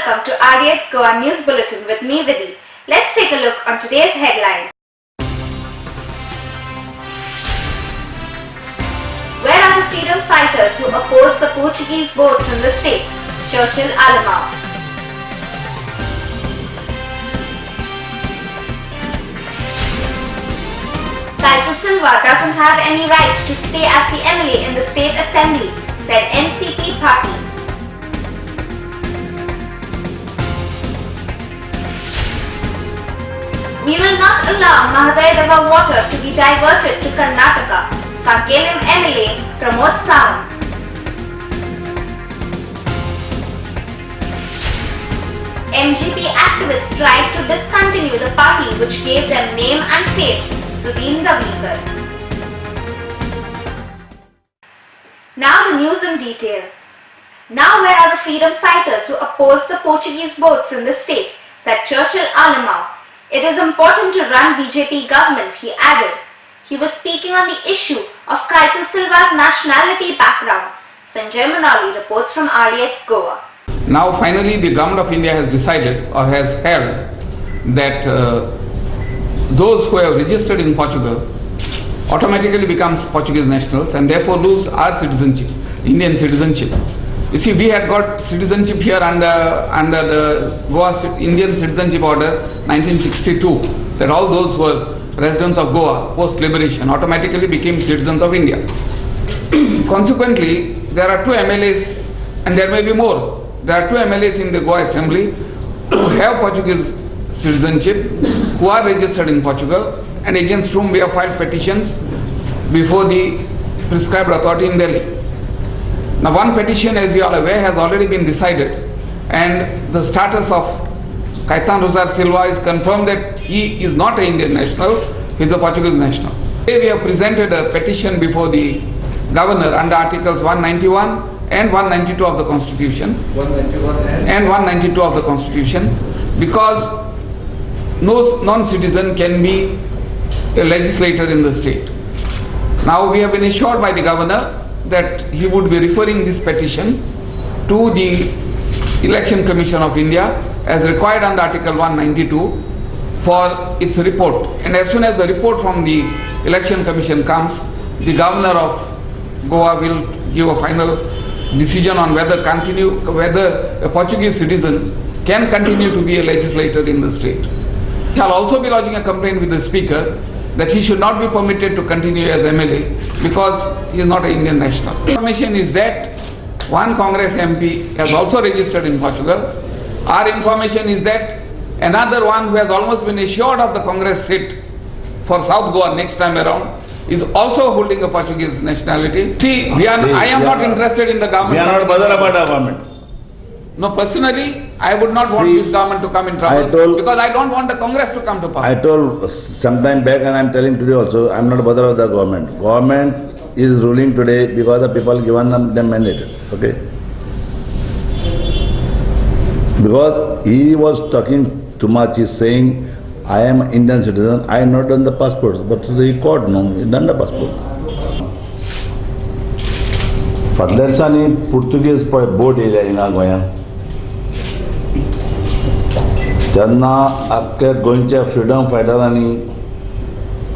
welcome to RDX Goa News Bulletin with me, Vidhi. Let's take a look on today's headlines. Where are the freedom fighters who opposed the Portuguese boats in the state? Churchill Alamao. Kaiser Silva doesn't have any right to stay as the MLA in the State Assembly, said NCP party. We will not allow Mahadeva water to be diverted to Karnataka, Kankelim MLA Pramod Sawant. MGP activists tried to discontinue the party which gave them name and face, Sudhin Gavlikar. Now the news in detail. Now where are the freedom fighters who opposed the Portuguese boats in the state, said Churchill Alamao. It is important to run BJP government, he added. He was speaking on the issue of Kaiser Silva's nationality background. Sanjay Manali reports from RDX Goa. Now finally the government of India has decided or has held that those who have registered in Portugal automatically becomes Portuguese nationals and therefore lose our citizenship, Indian citizenship. You see, we had got citizenship here under the Goa Indian Citizenship Order 1962, that all those who were residents of Goa post-liberation automatically became citizens of India. Consequently, there are two MLAs, and there may be more. There are two MLAs in the Goa Assembly who have Portuguese citizenship, who are registered in Portugal, and against whom we have filed petitions before the prescribed authority in Delhi. Now one petition, as you are aware, has already been decided, and the status of Kaisan Rosar Silva is confirmed that he is not an Indian national, he is a Portuguese national. Today we have presented a petition before the governor under Articles 191 and 192 of the Constitution. 191 and 192 of the Constitution, because no non-citizen can be a legislator in the state. Now we have been assured by the governor that he would be referring this petition to the Election Commission of India as required under Article 192 for its report. And as soon as the report from the Election Commission comes, the governor of Goa will give a final decision on whether a Portuguese citizen can continue to be a legislator in the state. He shall also be lodging a complaint with the Speaker that he should not be permitted to continue as MLA because he is not an Indian national. Information is that one Congress MP has also registered in Portugal. Our information is that another one who has almost been assured of the Congress seat for South Goa next time around is also holding a Portuguese nationality. See, I am not interested in the government. We are not bothered about our government. No, personally, I would not want this government to come in trouble because I don't want the Congress to come to power. I told some time back, and I am telling today also, I am not bothered with the government. Government is ruling today because the people given them mandate. Okay? Because he was talking too much, he is saying, I am an Indian citizen, I have not done the passports, but the court, no, he done the passport. फाटल्या दिसांनी Portuguese पळय boat येयल्या हिंगा गोंयांत, तेन्ना आख्ख्या गोंयच्या freedom फायटरांनी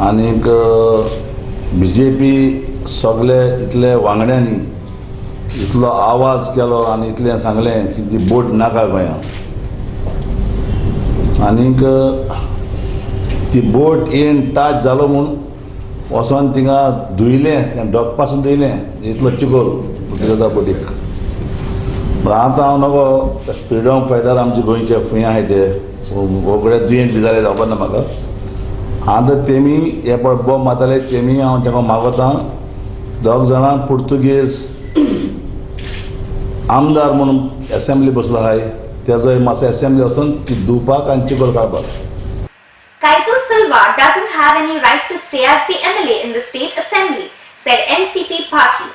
आनीक BJP सगळे इतले वांगड्यांनी इतलो आवाज केलो आनी इतलें सांगलें की ती बोट नाका गोंयांत. आनीक ती बोट येवन टाच जालो म्हूण वचोन थिंगा धुयलें, डॉक पासून धुयलें, इतलो चिकोल पुर्तुगेजा बोटीक. पण आतां हांव नको फ्रिडम फायटर आमचे गोंयचे खंय आहाय ते वगडे दुयेंत बी जाले खबर ना म्हाका. आतां तेमी हे पळय बॉम्ब मारताले तेमी हांव ताका मागता दोग जाणां पुर्तुगेज आमदार म्हणून असेंब्ली बसलो आहाय तेजो मातसो असेंब्ली वचून ती धुवपाक आनी चिकोल काडपाक. Kaiser Silva doesn't have any right to stay as the MLA in the State Assembly, said NCP party.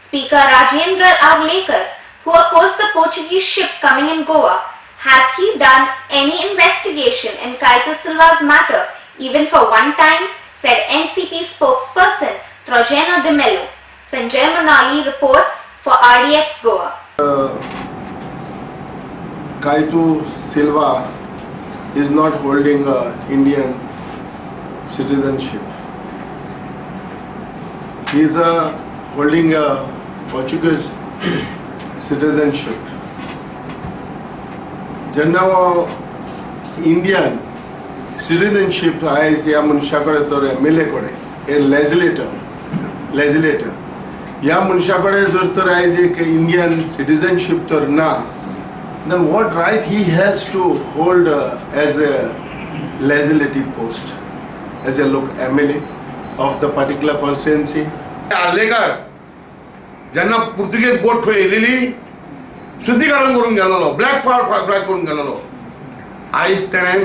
Speaker Rajendra Arlekar, who opposed the Portuguese ship coming in Goa, has he done any investigation in Kaiser Silva's matter even for one time, said NCP spokesperson Trojano de Mello. Sanjay Manali reports for RDX Goa. Kaitu Silva is not holding Indian citizenship. He is holding a Portuguese citizenship. जेन्ना Indian citizenship आयज ह्या मनशा कडेन तर MLA कडेन हे legislator ह्या मनशा कडेन जर तर आयज एक इंडियन सिटीजनशिप तर ना, then what right he has to hold as a legislative post, as a MLA of the particular constituency? Arlekar जेन्ना पुर्तुगेज बोट थंय येयलेली शुद्धीकरण करून गेलेलो, ब्लॅक करून गेलेलो, आयज तेणें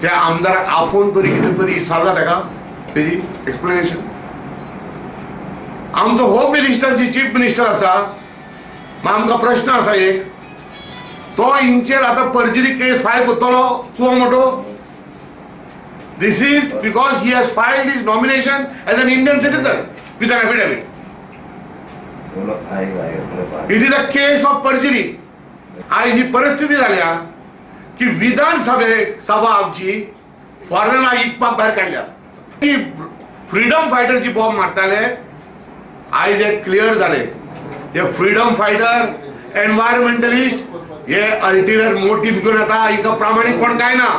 त्या आमदाराक आपोवन तरी कितें तरी साजा ताका तेजी एक्सप्लेनेशन. आमचो होम मिनिस्टर जी चीफ मिनिस्टर आसा, आमकां प्रश्न आसा एक, तो हिंचेर आतां पर्जरी केस फायल करतलो suo motu. This is because he has filed his nomination as an Indian citizen with an affidavit. It is a case of perjury. आज ही परिस्थिती जाल्या की विधानसभा आमची फॉरेनर इकपाक भायर काडल्या. फ्रीडम फायटरची बॉम्ब मारताले, आयज हे क्लियर जाले, हे फ्रीडम फायटर एनवायरमेंटलिस्ट हे अल्टिरियर मोटिव्ह घेवन येता, हिका प्रामाणिकपण काय ना.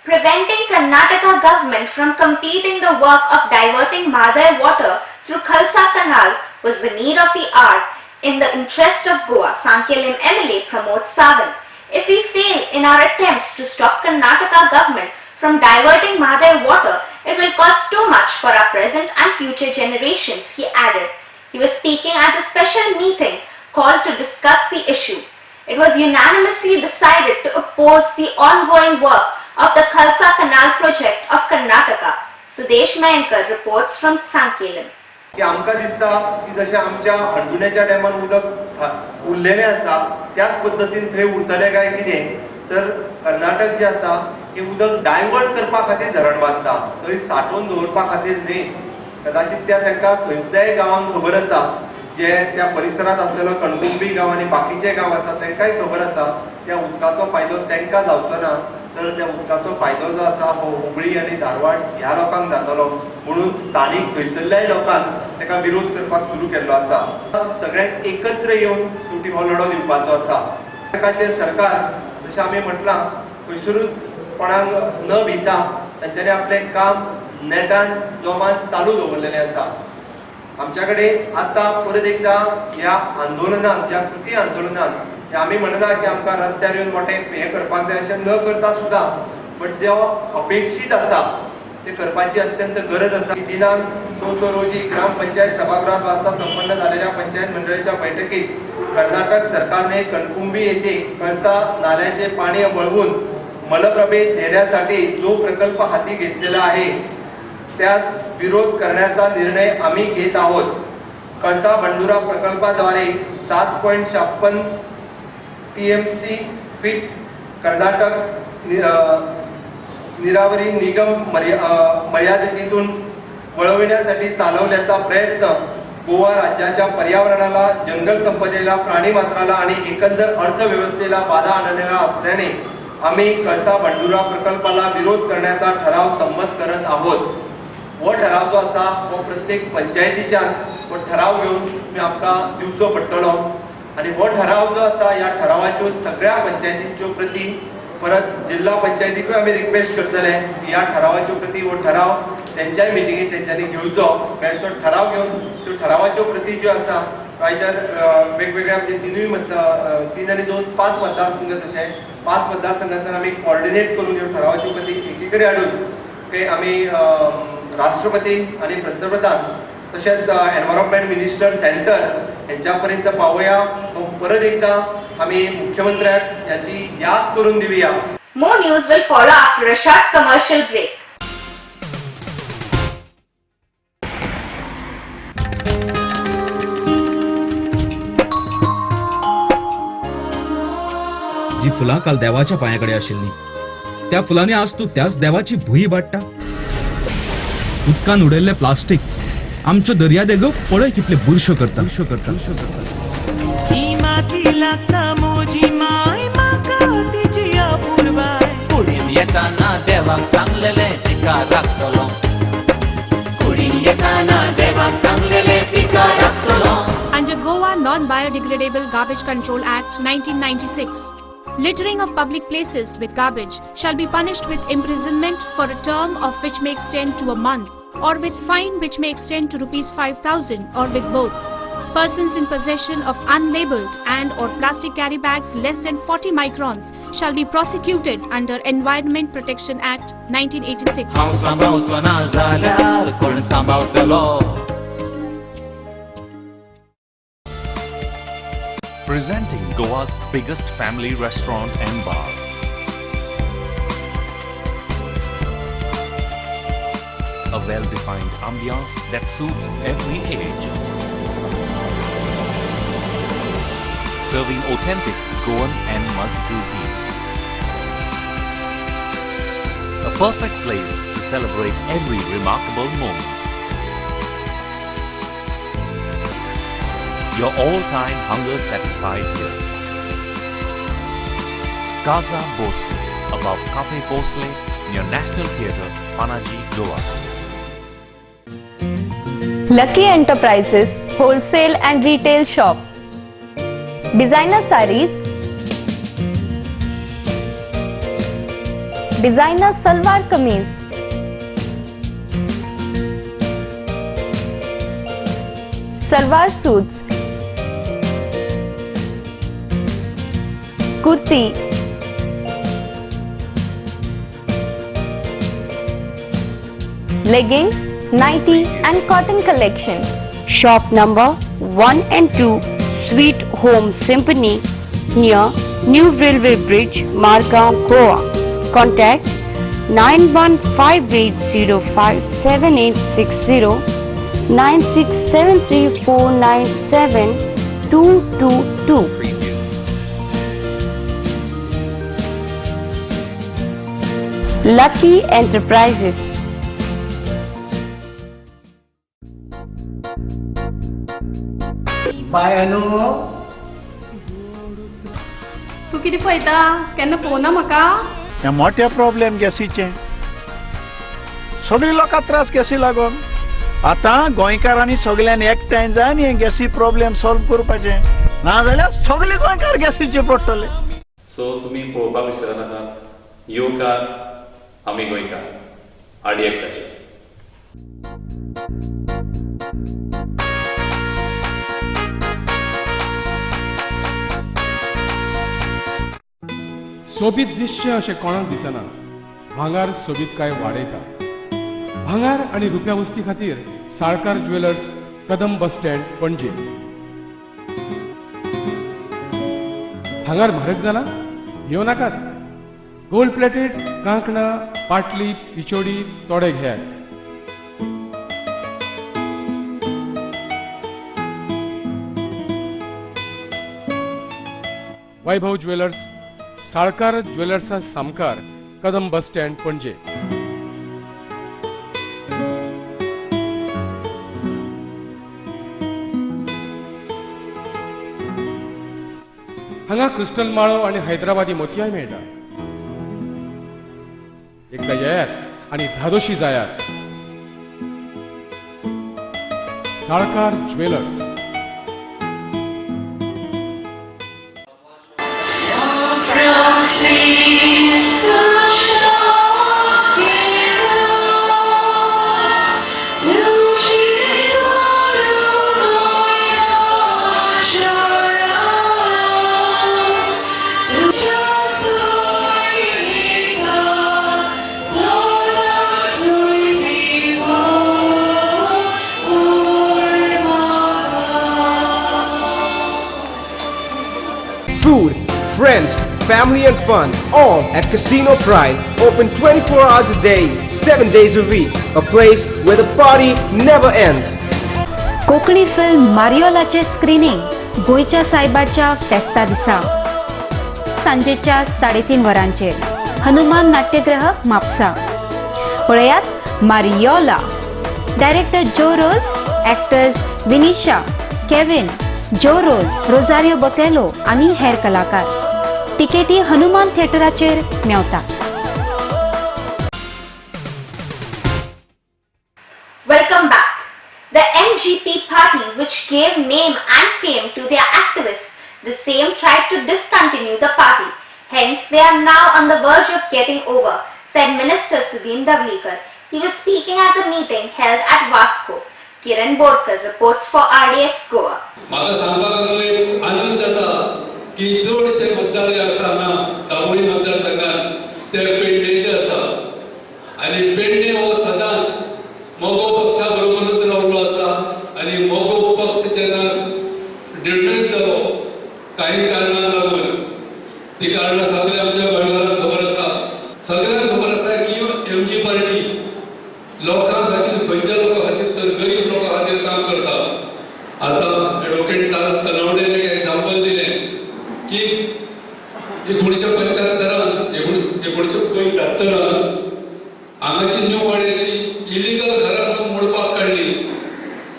Preventing Karnataka government from completing the work of diverting Mahadai water through Khalsa Canal was the need of the hour in the interest of Goa, Sankelim MLA Pramod Sawant. If we fail in our attempts to stop Karnataka government from diverting Mahadai water, it will cost too much for our present and future generations, he added. He was speaking at a special meeting called to discuss the issue. It was unanimously decided to oppose the ongoing work of the Khalsa Canal project of Karnataka. Sudesh Mayankar reports from Sankelim. की आमकां दिसता की जशें आमच्या अडचणीच्या टायमार उदक उरलेलें आसा त्याच पद्दतीन थंय उरतलें काय कितें, तर कर्नाटक जे आसा हे उदक डायवर्ट करपा खातीर धरण बांदता, थंय साठोवन दवरपा खातीर न्ही. कदाचित त्या तांकां खंयच्याय गांवांक खबर आसा, जे त्या परिसरांत आसलेलो कणकुंबी गांव आनी बाकीचे गांव आसा तांकांय खबर आसा त्या उदकाचो फायदो तांकां जावचो ना, तर त्या उदकाचो फायदो जो आसा हो हुबळी आनी धारवाड ह्या लोकांक जातलो. म्हणून स्थानीक थंयसरल्याय लोकांक ताका विरोध करपाक सुरू केल्लो आसा. सगळ्यांक एकत्र येवन शेवटी हो लढो दिवपाचो आसा. कर्नाटकाचें सरकार जशें आमी म्हटलां खंयसरूच कोणाक न भिता तांच्यांनी आपलें काम नेटान जोमान चालू दवरलेलें आसा. आमच्या कडेन आतां परत एकदा ह्या आंदोलनांत, ह्या कृती आंदोलनांत आमी म्हणना की आमकां रस्त्यार येवन मोठें हें करपाक जाय अशें न करता सुद्दां, बट जो अपेक्षीत आसा ते करपाची अत्यंत गरज आसा. दिनांक 2 रोजी ग्रामपंचायत सभागृहात वाजता संपन्न झालेल्या पंचायत मंडळाच्या बैठकीत कर्नाटक सरकारने कणकुंबी येथे कळसा नाल्याचे पाणी वळवून मलप्रभेद नेण्यासाठी जो प्रकल्प हाती घेतलेला आहे त्यास विरोध करण्याचा निर्णय आम्ही घेत आहोत. Kalasa Bandura प्रकल्पाद्वारे 7.56 TMC feet Karnataka निरावरी निगम मर्यादितून वळविण्यासाठी चालवल्याचा प्रयत्न गोवा राज्याच्या पर्यावरणाला, जंगल संपदेला, प्राणीमात्राला आणि एकंदर अर्थव्यवस्थेला बाधा आणणारा असल्याने आम्ही कळसा बंडुरा प्रकल्पाला विरोध करण्याचा ठराव संमत करत आहोत. हो ठराव जो आसा तो प्रत्येक पंचायतीच्यान हो ठराव घेवन आमकां दिवचो पडटलो आणि हो ठराव जो आसा ह्या ठरावाच्यो सगळ्या पंचायतींच्यो प्रती परत जिल्हा पंचायतीकूय आमी रिक्वेस्ट करतले की ह्या ठरावाच्यो प्रती हो ठराव त्यांच्याय मिटिंगेत तेंच्यांनी घेवचो. कारण तो ठराव घेवन त्यो ठरावाच्यो प्रती ज्यो आसा आयदर वेगवेगळ्या म्हणजे 3 आणि 2 5 मतदारसंघ तशे 5 मतदारसंघांतल्यान आमी कोऑर्डिनेट करून ह्यो ठरावाच्यो प्रती एकी कडेन हाडून ते आमी राष्ट्रपती आणि पंतप्रधान तशेंच एनवायरमेंट मिनिस्टर सेंटर यांच्या पर्यंत पावया. परत एकदा आम्ही मुख्यमंत्र्याक याची याद करून Divya. More news will follow after a short commercial break. जी फुलां काल देवाच्या पांयाकडे आशिल्ली त्या फुलांनी आज तू त्याच देवाची भुई वाडटा. उदकान उडयल्ले प्लास्टीक आमच्यो दर्यादेगो पळय कितले बुरश्यो करता. हाती लागता मोजी माय म्हाका तिची अपूर्वाय कुडीन येताना देवाक चांगलेले तिका राखतलो कुडीन येताना देवाक चांगलेले तिका राखतलो. Under Goa Non-Biodegradable Garbage Control Act 1996, littering of public places with garbage shall be punished with imprisonment for a term of which may extend to a month, or with fine which may extend to ₹5,000, or with both. Persons in possession of unlabeled and or plastic carry bags less than 40 microns shall be prosecuted under Environment Protection Act 1986. हांव सांबाळचो ना जाल्यार कोण सांबाळटलो. Presenting Goa's biggest family restaurant and bar. A well-defined ambiance that suits every age. Serving authentic Goan and multi-cuisine. A perfect place to celebrate every remarkable moment. Your all-time hunger satisfied here. Casa Bosle, above Cafe Bosle, near National Theatre, Panaji, Goa. Lucky Enterprises Wholesale and Retail Shop. Designer sarees, designer salwar kameez, salwar suits, kurti, leggings, nighty and cotton collection. Shop number 1 and 2, Sweet Home Symphony, near New Railway Bridge, Margam, Goa. Contact 9158057860, 9673497222. Lucky Enterprises. Bye अनु, तू किती पळयता? केन्ना पळोवना म्हाका? हे मोठे problem गॅसीचे. सगळी लोकांक त्रास गॅसी लागून. आता गोंयकारांनी सगळ्यांनी एकठांय जावन हे गॅसी प्रॉब्लेम सॉल्व करपाचे, नाजाल्यार सगळे गोंयकार गॅसीचे पडटले. सो तुम्ही पळोवपाक विसरनाका, येवकार आमी गोंयकार आडयेकाचे. सोबीत दिसचें अशें कोणाक दिसना. भांगार सोबीतकाय वाडयता. भांगार आनी रुप्या वस्ती खातीर साळकार ज्वेलर्स, कदम बस स्टँड, पणजे. भांगार म्हारग जाला? घेव नाकात. गोल्ड प्लेटेड कांकणां, पाटली, पिचोडी तोडे घेयात. वैभव ज्वेलर्स, साळकार ज्वेलर्सा सामकार, कदम बस स्टँड, पणजे. हांगा क्रिस्टल माळो आनी हैदराबादी मोतयाय मेळटा. एकदा येयात आनी धादोशी जायात. Salkar jewellers. Food, friends, family and fun, all at Casino Pride, open 24 hours a day, 7 days a week, a place where the party never ends. Konkani film मारियोलाचे स्क्रीनिंग गोयच्या सायबाच्या फेस्ता दिसा सांजेच्या 3:30 वरांचेर हनुमान नाट्यगृह म्हापसा. पळयात मारियोला. डायरेक्टर जो रोज, एक्टर्स विनिशा, केविन, जो रोल रोजारियो बोतेलो आणि हेर कलाकार तिकेटी Hanuman थिएटराचेर Mewat. Welcome back. The MGP party, which gave name and fame to their activists, the same tried to discontinue the party. Hence, they are now on the verge of getting over, said Minister Sudhin Davlikar. He was speaking at a meeting held at Vasco. Kiran Bodkar reports for RDX Goa. म्हाका सांगपाक एक आनंद जाता की चडशे मतदार आसतना दाबोळी मतदारसंघात ते पेडणेचे आसा आनी पेडणे हो सदांच मोगो पक्षा बरोबरच रावलो आसा आनी मोगो पक्ष जेन्ना निर्णय जालो काही कारणां लागून ती कारणां सगळे आमच्या गोंयकारांक खबर आसा. सगळ्यांक खबर आसा की एमजी पार्टी लोकां खातीर खंयच्या लोकां खातीर तर गरीब लोकां खातीर काम करता. आतां एडवोकेट तनवडेन एक एग्जाम्पल दिलें की 1975 1975 हांगाची न्यू वाड्याची इलिगल घरां मोडपाक काडली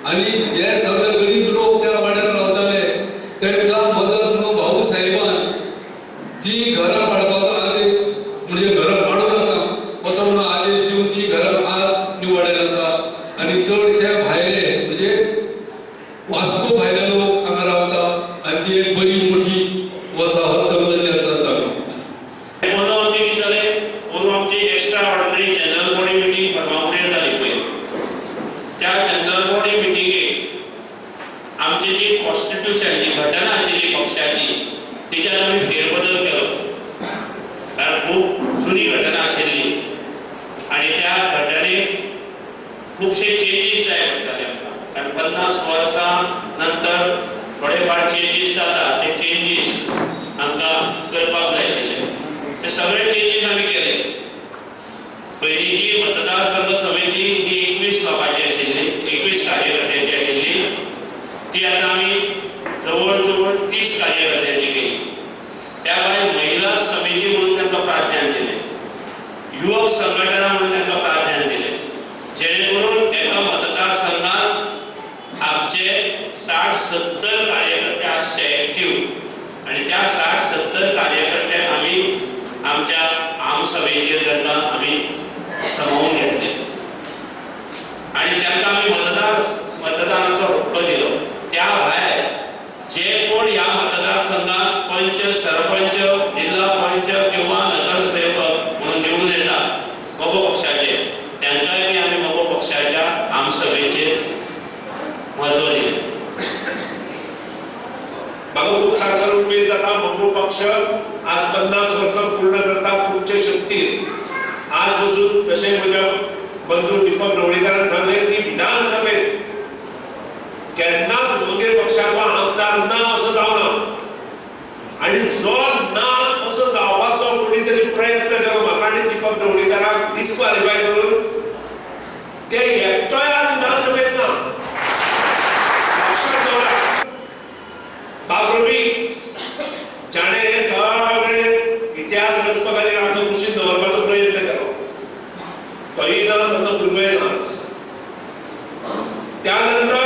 आनी जे सगळे गरीब लोक त्या वाड्यार रावताले तांकां मदत म्हणून भाऊ साहेबान ती घरां पाडपाचो आदेश म्हणजे घरां पाडू नाका असो म्हणून आदेश दिवन ती घरां आज न्यू वाड्यार आसा आनी चडशे भायले म्हणजे वास्को भायले लोक हांगा रावता आनी ती एक बरी मोठी वसाहत समजली आसा. आमची extra ordinary general body meeting permanent जाली पळय त्या जनरल बॉडी मिटींगेक आमची जी कॉन्स्टिट्यूशन जी घटना आशिल्ली पक्षाची तिच्यात आमी फेरबदल केलो. कारण खूब जुनी घटना आशिल्ली आनी त्या घटनेक खुबशे चेंजीस जाय पडटाले आमकां. कारण 50 वर्सां नंतर थोडे फार चेंजीस जाता ते चेंजीस आमकां करपाक जाय आशिल्ले. ते सगळे चेंजीस आमी केले. पयलींची मतदारसंघ समिती ही 21 लोकांची आशिल्ली 21 कार्यकर्त्यांची आशिल्ली ती आतां आमी जवळ जवळ 30 कार्यकर्त्यांची केली. त्या भायर महिला समिती म्हणून तांकां प्राधान्य दिलें. युवक संघटना म्हणून तांकां प्राधान्य दिलें. जेणे करून एका मतदारसंघात आमचे 60-70 कार्यकर्ते आसचे एक्टीव आनी त्या 60-70 कार्यकर्त्यांक आमी आमच्या आमसभेचेर तेन्ना आमी सामावून घेतले आनी तांकां आमी मतदानाचो हक्क दिलो. त्या भायर जे कोण ह्या मतदारसंघात पंच सरपंच जिल्हा पंच किंवा नगरसेवक म्हणून निवडून येता मोगो पक्षाचे तांकांय बी आमी मोगो पक्षाच्या आमसभेचेर म्हत्व दिलें. म्हाका खूब सांगून उमेद जाता मोगो पक्ष आज 50 वर्सां पूर्ण करता तुमचे शक्तीन. आज पसून जशें म्हज्या बंधू दीपक ढवळीकारान सांगलें की विधानसभेत केन्नाच मोगे पक्षाचो आमदार ना असो जावना आनी जो ना असो जावपाचो कोणी तरी प्रयत्न केलो म्हाका आनी दीपक ढवळीकाराक डिस्क्वॉलिफाय करून ते एकटोय आज विधानसभेत ना. बाबरोबी जाणे सगळे इतिहास रचपा खातीर आपलो कुशीन दवरपाचो प्रयत्न केलो. तोय ना ताचो दुर्मेळ ना. त्यानंतर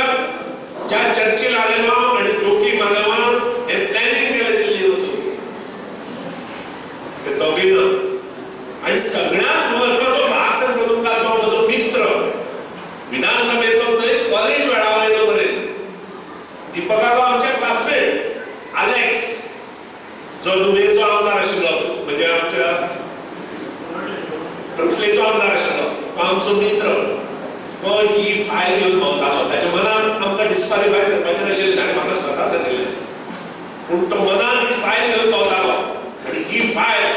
ज्या चर्चिल आलेमांव आनी जोकी मालेमांव हे प्लॅनिंग केलें दिल्ली वचून तो बी ना. आनी सगळ्यांत म्हत्वाचो भाग करून ताचो म्हजो मित्र विधानसभेचो थंय कॉलेज वेळावळेचो बरें दीपकाचो आमचे क्लासमेट आलेक्स जो दुबेचो आमदार आशिल्लो म्हणजे आमच्या रफलेचो आमदार आशिल्लो तो आमचो मित्र. तो ही फायल घेवन भोंवतालो. ताच्या मनान आमकां डिस्क्वॉलिफाय करपाचें नाशिल्लें आनी म्हाका स्वता सांगिल्लें पूण तो मनान ही फायल घेवन भोंवतालो आनी ही फायल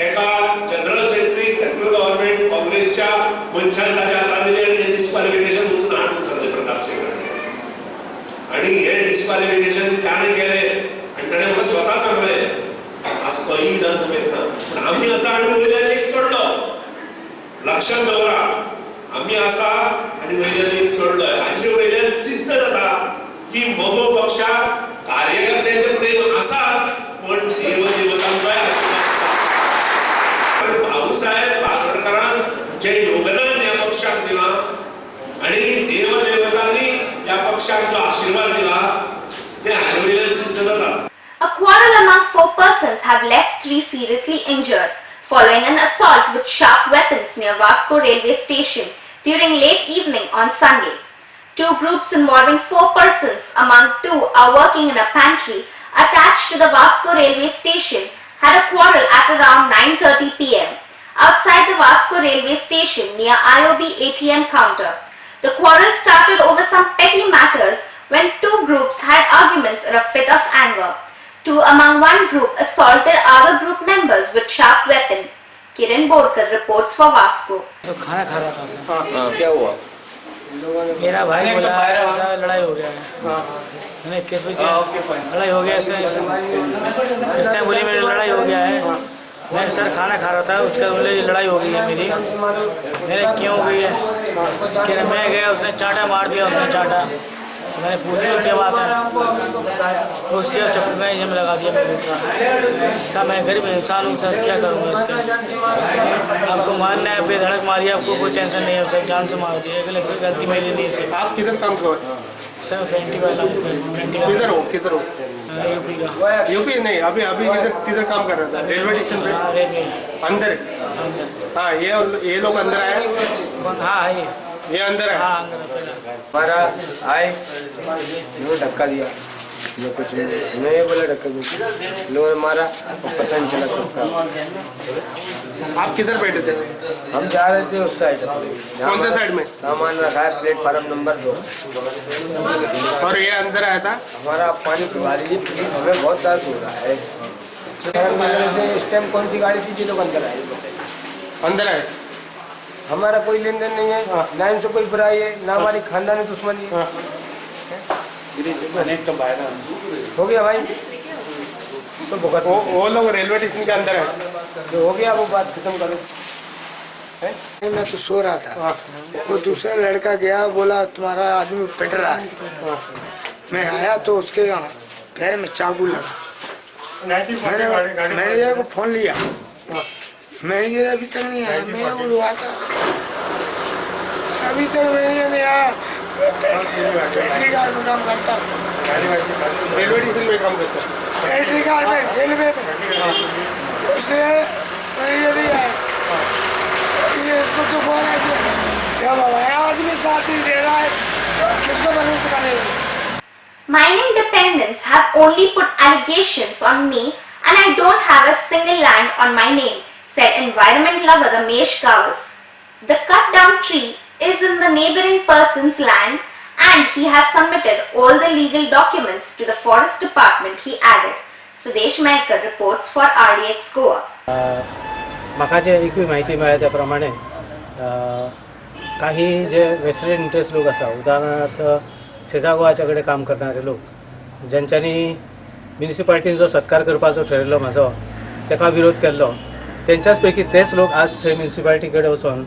एका जनरल सेक्रेटरी सेंट्रल गव्हर्नमेंट काँग्रेसच्या मनशान ताच्या हातान दिली आनी डिस्क्वॉलिफिकेशन वचून हाडून सांगलें प्रताप शेखर आनी हें डिस्क्वॉलिफिकेशन ताणें केलें आनी ताणें म्हाका स्वता सांगलें आज खंयी विधानसभेत ना. पूण आमी आतां आनी वयल्यान एक चडलो. लक्षात दवरा आमी आसा आनी वयल्यान एक चडलोय. हाचे वयल्यान सिद्ध जाता की मोगो पक्षाक कार्यकर्त्यांचे प्रेम आसात पण देव देवतांचोय आशिल्लो. भाऊसाहेब बांदोडकरान जे योगदान ह्या पक्षाक दिलां आनी देव देवतांनी ह्या पक्षाक जो आशिर्वाद दिला ते उचलला. A quarrel among 4 persons have left 3 seriously injured following an assault with sharp weapons near Vasco railway station during late evening on Sunday. 2 groups involving 4 persons, among 2 are working in a pantry attached to the Vasco railway station, had a quarrel at around 9:30 p.m. outside the Vasco railway station near IOB ATM counter. The quarrel started over some petty matters when 2 groups had arguments in a fit of anger. 2 among one group assaulted other group members with sharp weapons. Kiran Borkar reports for Vasco. तो खाना खा रहा था. क्या हुआ? मेरा भाई बोला लड़ाई हो गया है. मैंने केस में लड़ाई हो गया इसने बोली मेरी लड़ाई हो गया है. मैं सर खाना खा रहा था, उसका बोले लड़ाई हो गई है मेरी. मेरे क्यों हो गई है? मैं गया, उसने चाटा मार दिया. उसने चाटा, मैंने पूछा क्या बात है, उससे चप्पू में जम लगा दिया सर. मैं गरीब इंसान हूँ सर, क्या करूँगा इसका? आपको मारना है, बेधड़क मारिए, आपको कोई टेंशन नहीं है सर, जान से मार दिया. कोई गलती मेरी नहीं है. आप किधर काम करो सर? पेंटिंग वाला. किधर हो? यूपी का. यूपी नहीं, अभी किधर काम कर रहा था? रेलवे स्टेशन पे अंदर. हाँ, ये लोग अंदर आए. हाँ, ये अंदर है. हमारा आए, इन्होंने धक्का दिया, जो कुछ मैं ये बोला धक्का दिया, लोगों ने मारा और पता नहीं चला सबका. आप किधर बैठे थे? हम जा रहे थे उस साइड. कौन सा साइड में? सामान रखा है प्लेटफार्म नंबर 2. और ये अंदर आया था. हमारा पानी पिवा लीजिए प्लीज, हमें बहुत दर्द हो रहा है. इस टाइम कौन सी गाड़ी थी जो लोग अंदर आए? अंदर आए. हमारा कोई लेन देन नहीं है, ना इनसे कोई बुराई है, ना हमारी खानदानी दुश्मनी है. हो गया भाई तो भुगत. वो लोग रेलवे स्टेशन के अंदर है. जो हो गया वो बात खत्म करो. मैं तो सो रहा था, वो दूसरा लड़का गया, बोला तुम्हारा आदमी पिट रहा है. मैं आया तो उसके पैर में चाकू लगा. मैनेजर को फोन लिया, मैनेजर अभी तक नहीं आया. मैं बुलवा था, अभी तक मैनेजर नहीं आया. बैटरी कार में काम करता, रेलवे स्टेशन में काम करता. बैटरी कार में रेलवे में, उससे मैनेजर नहीं आया. इसको तो बोला है जब हमारा आदमी साथ ही दे रहा है, किसको भरोसा करेगा? Mining dependents have only put allegations on me and I don't have a single land on my name, said environment lover Ramesh Gawas. The cut down tree is in the neighboring person's land and he has submitted all the legal documents to the forest department, he added. Sudesh Maikar reports for RDX Goa. म्हाका जे एकूय माहिती मेळ्ळ्या त्या प्रमाणे काही जे vested interest लोक आसा, उदाहरणार्थ शेजा गोवाच्या कडेन काम करणारे लोक, ज्यांच्यांनी म्युनिसिपालिटीन जो सत्कार करपाचो ठरयलो म्हाजो, ताका विरोध केल्लो, तेंच्याच पैकी तेच लोक आज थंय म्युनिसिपालिटी कडेन वचून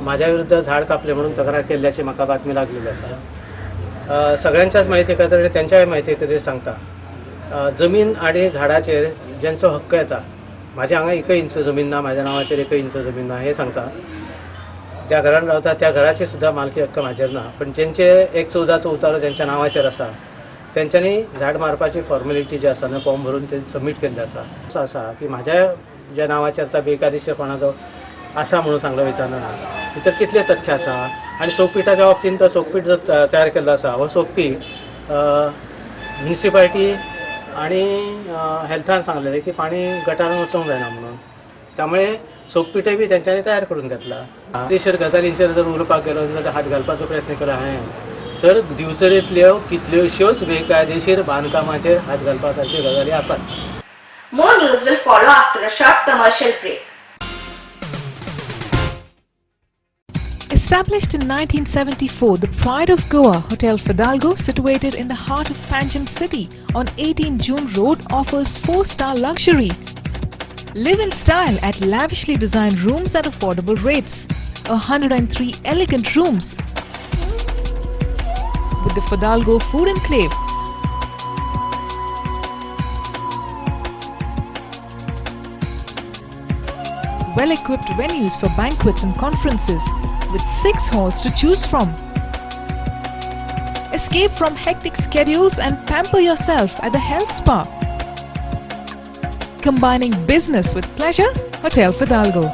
म्हाज्या विरुद्ध झाड कापले म्हणून तक्रार केल्ल्याची म्हाका बातमी लागलेली आसा. सगळ्यांच्याच म्हायती खातीर, तेंच्याय म्हायती खातीर सांगता, जमीन आनी झाडाचेर ज्यांचो हक्क येता, म्हाज्या हांगा 1 इंच जमीन ना, म्हाज्या नांवाचेर 1 इंच जमीन ना हे सांगता. ज्या घरान रावता त्या घराचे सुद्धा मालकी हक्क म्हाजेर ना, पण जेंचे 1/14 उतारो ज्यांच्या नांवाचेर आसा तेंच्यांनी झाड मारपाची फॉर्मेलिटी जी आसा फॉर्म भरून ते सबमीट केल्ले आसा. असो आसा की म्हाज्या ज्या नांवाचेर आता बेकायदेशीरपणाचो आसा म्हणून सांगलो वयताना भितर कितले तथ्य आसा. आनी सोकपीटाच्या बाबतींत तो सोकपीट जो तयार केल्लो आसा, हो सोकपीट म्युनिसिपालिटी आणि हेल्थान सांगलेले की पाणी गटारान वचूंक जायना म्हणून, त्यामुळे सोकपीटय बी तेंच्यांनी तयार करून घेतला. कायदेशीर गजालींचेर जर उलोवपाक गेलो जाल्यार हात घालपाचो प्रयत्न केलो हांवें, तर दिवचरेंतल्यो कितल्योश्योच बेकायदेशीर बांदकामाचेर हात घालपा सारक्यो गजाली आसात. More news will follow after a short commercial break. Established in 1974, the Pride of Goa, Hotel Fidalgo, situated in the heart of Panjim city on 18 June Road, offers 4-star luxury. Live in style at lavishly designed rooms at affordable rates. 103 elegant rooms with the Fidalgo Food Enclave. Well-equipped venues for banquets and conferences with 6 halls to choose from. Escape from hectic schedules and pamper yourself at the health spa. Combining business with pleasure, Hotel Fidalgo.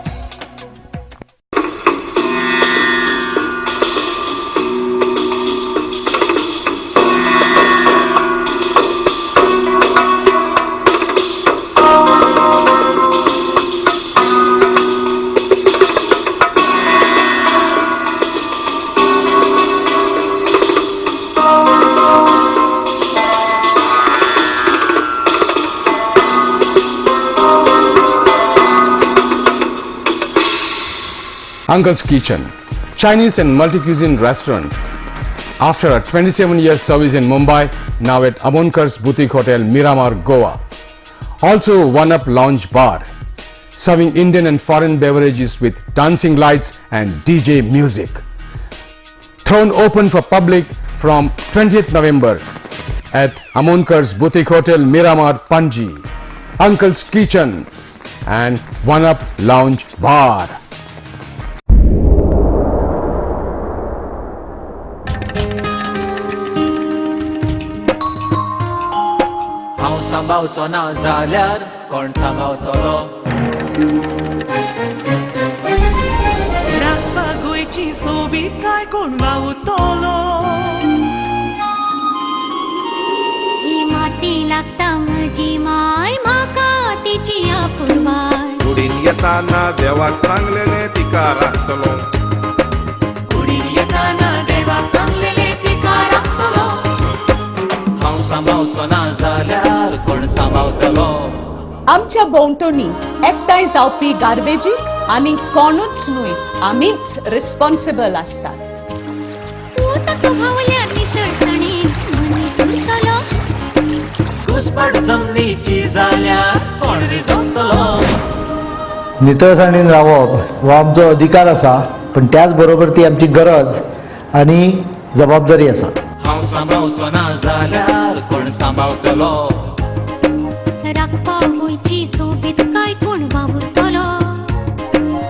Uncle's Kitchen, Chinese and multi-cuisine restaurant. After a 27-year service in Mumbai, now at Amonkar's Boutique Hotel, Miramar, Goa. Also One Up Lounge Bar, serving Indian and foreign beverages with dancing lights and DJ music. Thrown open for public from 20th November at Amonkar's Boutique Hotel, Miramar, Panji. Uncle's Kitchen and One Up Lounge Bar. सांबावचो ना जाल्यार कोण सांबावतलो राखपा गोंयची सोबीत काय कोण वावुरतलो ही माती लागता म्हजी माय म्हाका तिची आपुरबाय कुडीन येताना देवाक सांगलेले तिका राखतलो कुडीन येताना देवाक सांगलेले तिका राखतलो हांव सांबावचो ना जाल्यार कोण सांबावतलो आमच्या भोंवतणी एकठांय जावपी गार्बेजी आनी कोणूच न्हय आमीच रिस्पॉन्सिबल आसतात घुसपट जमनीची जाल्यार कोण रिजवतलो नितळसाणीन रावप हो आमचो अधिकार आसा पण त्याच बरोबर ती आमची गरज आनी जबाबदारी आसा हांव सांबावचो ना जाल्यार कोण सांबावतलो राखपा गोंयची सोबीत काय कोण वावुरतलो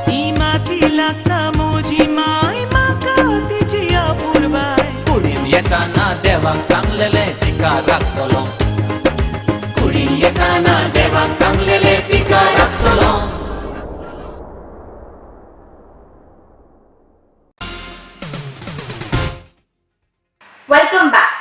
ही माती लागता म्हजी माय म्हाका तिची आपुरबाय कुडीन येताना देवाक सांगलेले तिका राखतलो कुडीन येताना देवाक सांगलेले तिका राखतलो Welcome back.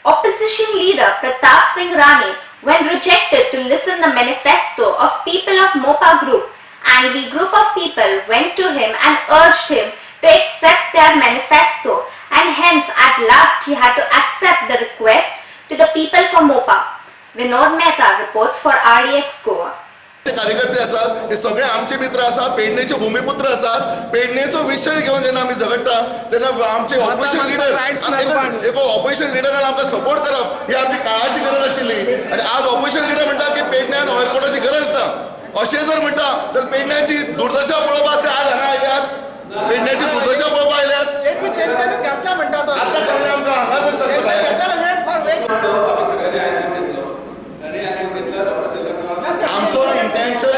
Opposition leader Pratap Singh Rane, when rejected to listen the manifesto of people of Mopa group, angry group of people went to him and urged him to accept their manifesto, and hence at last he had to accept the request to the people from Mopa. Vinod Mehta reports for RDX Goa. कार्यकर्ते असतात हे सगळे आमचे मित्र असतात पेडणेचे भूमिपुत्र असतात पेडणेचो विषय घेऊन जेन्ना आम्ही झगडटा तेन्ना आमचे ऑपोजिशन लिडर एक ऑपोजिशन लिडरान आमकां सपोर्ट करप ही आमची काळाची गरज आशिल्ली आनी आज ऑपोजिशन लिडर म्हणटा की पेडण्यान एअरपोर्टाची गरज ना अशें जर म्हणटा तर पेडण्याची दुर्दशा पळोवपाक ते आज हांगा आयल्यात पेडण्याची दुर्दशा पळोवपाक आयल्यात आमचो इंटेंशन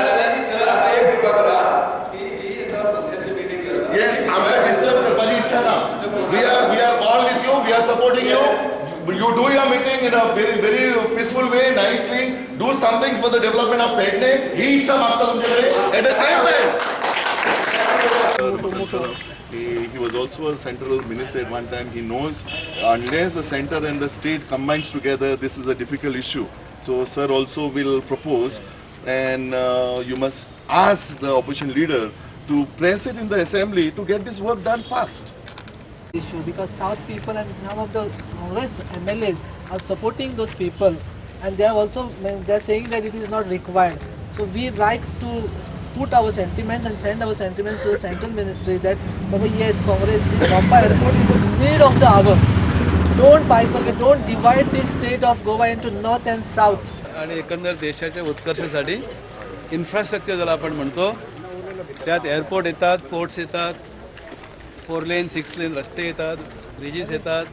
आमकां डिस्टर्ब करपाची इच्छा ना we are all with you we are supporting you you do your meeting in a very peaceful way nicely do something for the development of Pedne ही इच्छा मागता तुमच्याकडे at the same time he was also a central minister at one time. He knows unless the center and the state combines together, this is a difficult issue. So sir also will propose, and you must ask the opposition leader to press it in the assembly to get this work done fast. Issue because South people and some of the Congress MLAs are supporting those people, and they are also saying that it is not required. So we like to put our sentiments and send our sentiments to the central ministry that yes, Congress, this Mopa airport is the need of the hour. Don't bifurcate, don't divide the state of Goa into north and south. आणि एकंदर देशाच्या उत्कर्षासाठी infrastructure ज्याला आपण म्हणतो त्यात airport येतात, ports येतात, 4 लेन 6 लेन रस्ते येतात, ब्रिजेस येतात,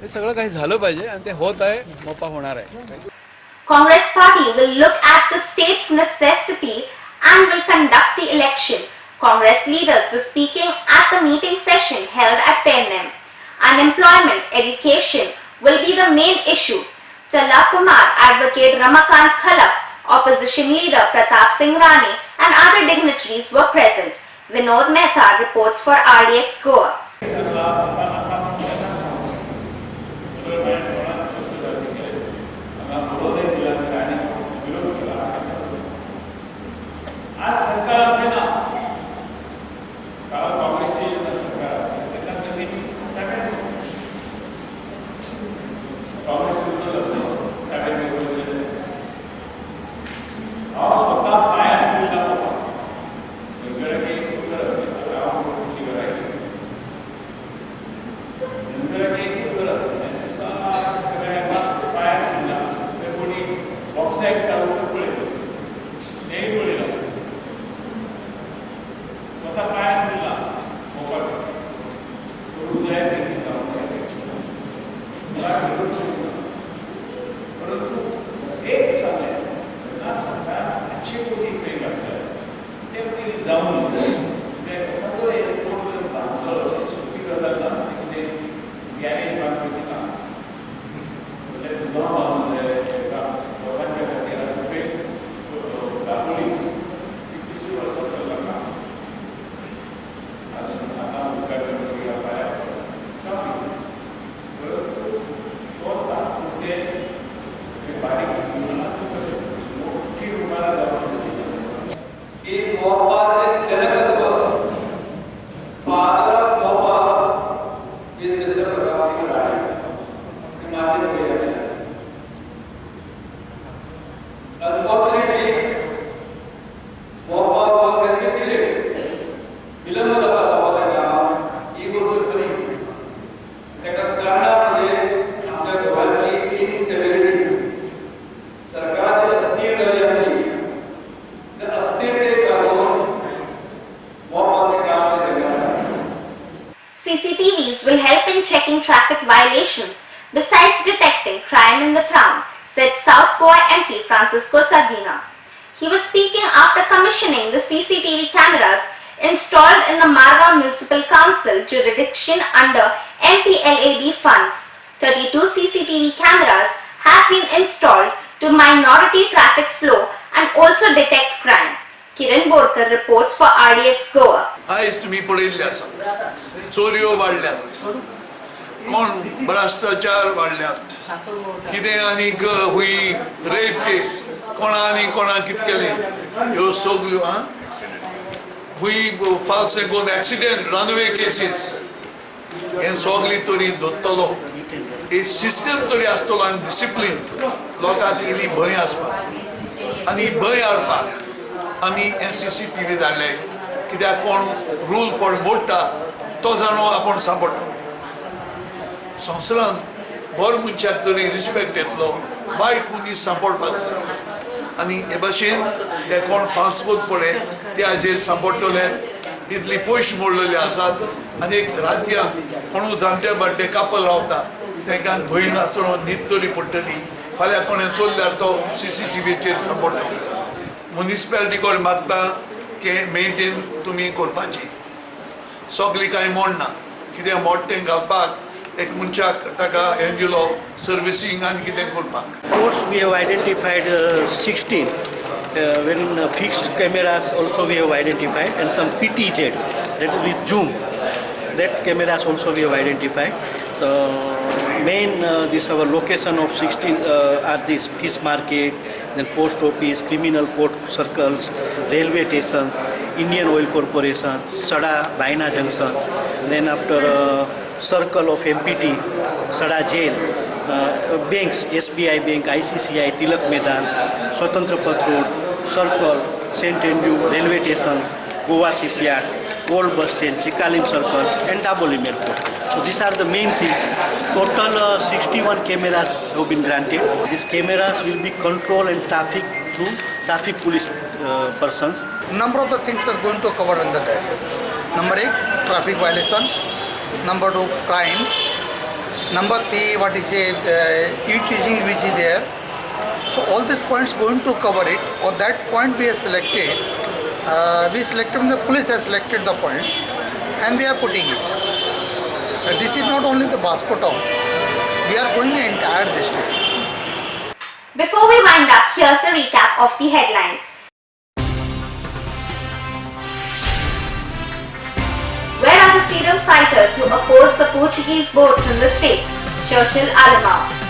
हे सगळं काही झालं पाहिजे आणि ते होत आहे. मोपा होणार आहे. Congress party will look at the state's necessity and will conduct the election. Congress leaders were speaking at the meeting session held at Pennem. Unemployment, education will be the main issue. Salah Kumar, Advocate Ramakant Khalap, Opposition Leader Pratap Singh Rani and other dignitaries were present. Vinod Mehta reports for RDX Goa. CCTVs will help in checking traffic violations besides detecting crime in the town, said South Goa MP Francisco Sardina. He was speaking after commissioning the CCTV cameras installed in the Marga Municipal Council jurisdiction under MPLAD funds. 32 CCTV cameras have been installed to minority traffic flow and also detect crime. Kiran Borkar reports for RDX Goa. आयज तुम्ही पळयल्ले आसा चोरयो वाडल्यात कोण भ्रष्टाचार वाडल्यात कितें आनीक हुई rape case कोणा आनी कोणा कितें केलें ह्यो सगल्यो हुई फाल्स गोन एक्सिडेंट रनवे केसीस हे सगली तरी धरतलो हे सिस्टम तरी आसतलो आनी डिसिप्लीन लोकांक इल्ली भंय आसपाक आनी भंय हाडपाक आमी CCTV धाडले कित्याक कोण रूल कोण मोडटा तो जाणो आपण सांपडटा संवसारान बरो मनशाक तरी रिस्पेक्ट येतलो वायट मनीस सांपडपाक जाय आनी हे भाशेन ते कोण फास्टफूड पळय ते हाजेर सांपडटले इतली पयस मोडलेले आसात आनी एक राज्याक कोण जाणटे बाटे कापल रावता तांकां भंय नासतना न्हीद तरी पडटली फाल्यां कोणें चोरल्यार तो CCTVचेर सांपडटलो म्युनिसिपालिटी कडेन मागता की मेंटेन तुमी करपाची सगळी कांय मोडना कितें मोडटें घालपाक एक मनशाक ताका हें दिलो सर्विसींग आनी कितें करपाक. Course we have identified 16 when fixed cameras also we have identified and some PTZ that is with zoom that cameras also we have identified. The main this our location of 16 are this fish market, then post office, criminal court circles, railway stations, Indian Oil Corporation, Sada Baina Junction, then after circle of MPT, Sada Jail, banks, SBI Bank, ICCI, Tilak Maidan, Swatantra Path Road, Circle, St. Andrew, railway stations, Goa Shipyard, Old Bus Stand, Chikalim Circle and Dabolim Airport. So these are the main things. Total 61 cameras have been granted. These cameras will be control and traffic through traffic police persons. Number of the things are going to cover under that. Number 8, traffic violation. Number 2, crime. Number 3, what is e-teaching which is there. So all these points going to cover it. On that point we have selected. The police has selected the point and we are putting it. This is not only the Basco town. We are going the entire district. Before we wind up, here's the recap of the headlines. Where are the freedom fighters who opposed the Portuguese boats in the state? Churchill Alemão.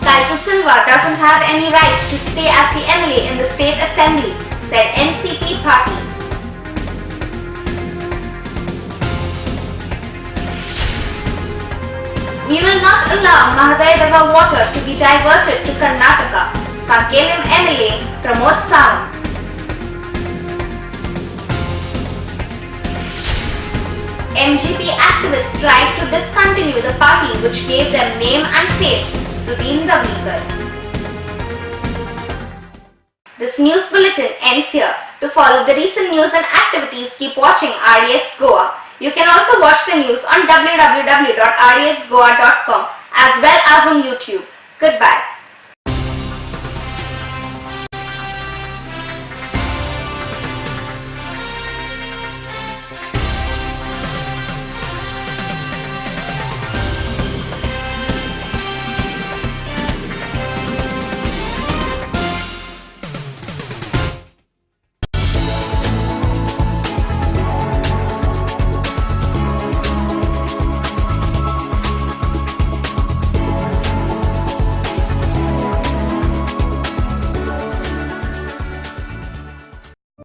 Caeto Silva doesn't have any right to stay as the MLA in the State Assembly, said NCP party. We will not allow Mahadeva water to be diverted to Karnataka, Sankelim MLA Pramod Sawant. MGP activists tried to discontinue the party which gave them name and face, Sudhin Gavlikar. This news bulletin ends here. To follow the recent news and activities, keep watching RDS Goa. You can also watch the news on www.rdsgoa.com as well as on YouTube. Goodbye.